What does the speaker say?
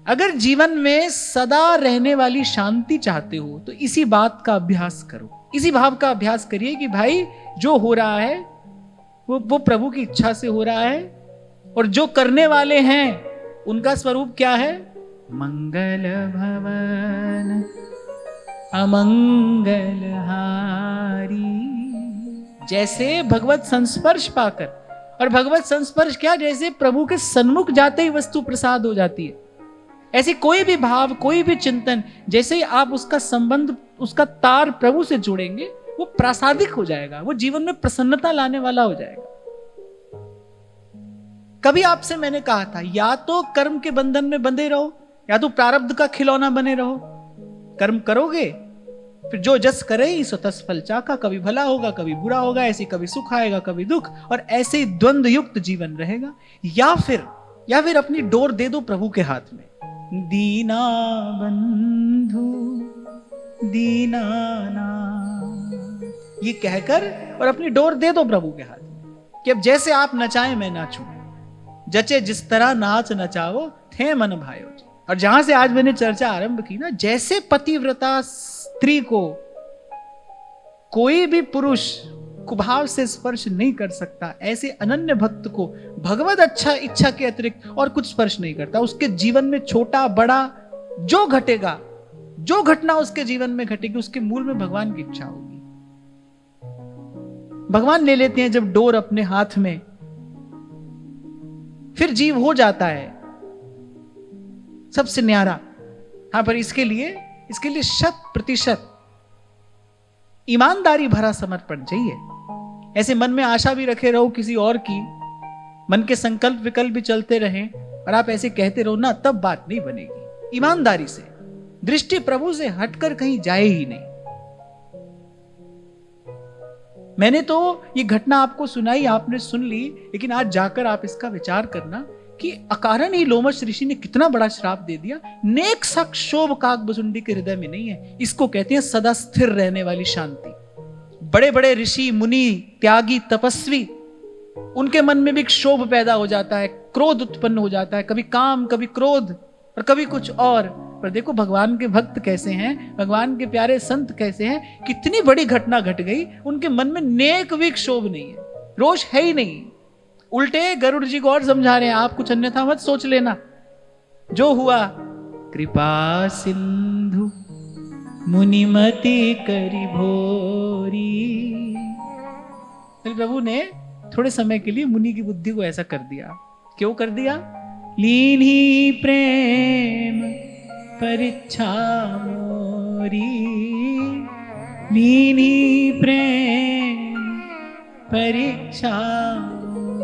अगर जीवन में सदा रहने वाली शांति चाहते हो तो इसी बात का अभ्यास करो, इसी भाव का अभ्यास करिए कि भाई जो हो रहा है वो प्रभु की इच्छा से हो रहा है, और जो करने वाले हैं उनका स्वरूप क्या है? मंगल भवन अमंगल हारी। जैसे भगवत संस्पर्श पाकर, और भगवत संस्पर्श क्या, जैसे प्रभु के सन्मुख जाते ही वस्तु प्रसाद हो जाती है, ऐसी कोई भी भाव, कोई भी चिंतन, जैसे ही आप उसका संबंध, उसका तार प्रभु से जोड़ेंगे, वो प्रासादिक हो जाएगा, वो जीवन में प्रसन्नता लाने वाला हो जाएगा। कभी आपसे मैंने कहा था, या तो कर्म के बंधन में बंधे रहो, या तो प्रारब्ध का खिलौना बने रहो। कर्म करोगे फिर जो जस करे सो तस फल चाका, कभी भला होगा कभी बुरा होगा, ऐसे कभी सुख आएगा कभी दुख, और ऐसे ही द्वंद्व युक्त जीवन रहेगा। या फिर अपनी डोर दे दो प्रभु के हाथ में, दीना बंधु दीनानाथ, ये कहकर और अपनी डोर दे दो प्रभु के हाथ में कि अब जैसे आप नचाएं मैं नाचूं, जचे जिस तरह नाच नचाओ थे मन भायो। और जहां से आज मैंने चर्चा आरंभ की ना, जैसे पतिव्रता स्त्री को कोई भी पुरुष कुभाव से स्पर्श नहीं कर सकता, ऐसे अनन्य भक्त को भगवत अच्छा इच्छा के अतिरिक्त और कुछ स्पर्श नहीं करता। उसके जीवन में छोटा बड़ा जो घटेगा, जो घटना उसके जीवन में घटेगी, उसके मूल में भगवान की इच्छा होगी। भगवान ले लेते हैं जब डोर अपने हाथ में, फिर जीव हो जाता है सबसे न्यारा। हाँ, पर इसके लिए 100% ईमानदारी भरा समर्पण चाहिए। ऐसे मन में आशा भी रखे रहो किसी और की, मन के संकल्प विकल्प भी चलते रहें और आप ऐसे कहते रहो ना, तब बात नहीं बनेगी। ईमानदारी से, दृष्टि प्रभु से हटकर कहीं जाए ही नहीं। मैंने तो ये घटना आपको सुनाई, आपने सुन ली, लेकिन आज जाकर आप इसका विचार करना कि अकारण ही लोमश ऋषि ने कितना बड़ा श्राप दे दिया। नेक सक शोभ काक बसुंडी के हृदय में नहीं है। इसको कहते हैं सदा स्थिर रहने वाली शांति। बड़े बड़े ऋषि मुनि त्यागी तपस्वी, उनके मन में भी क्षोभ पैदा हो जाता है, क्रोध उत्पन्न हो जाता है, कभी काम कभी क्रोध और कभी कुछ और। पर देखो भगवान के भक्त कैसे हैं, भगवान के प्यारे संत कैसे हैं, कितनी बड़ी घटना घट गई, उनके मन में नेक भी क्षोभ नहीं है, रोष है ही नहीं। उल्टे गरुड़ जी को और समझा रहे हैं, आप कुछ अन्यथा मत सोच लेना, जो हुआ कृपा सिंधु मुनिमति करी भोरी। प्रभु ने थोड़े समय के लिए मुनि की बुद्धि को ऐसा कर दिया। क्यों कर दिया? लीन्ही प्रेम परीक्षा मोरी, लीन्ही प्रेम परीक्षा मोरी।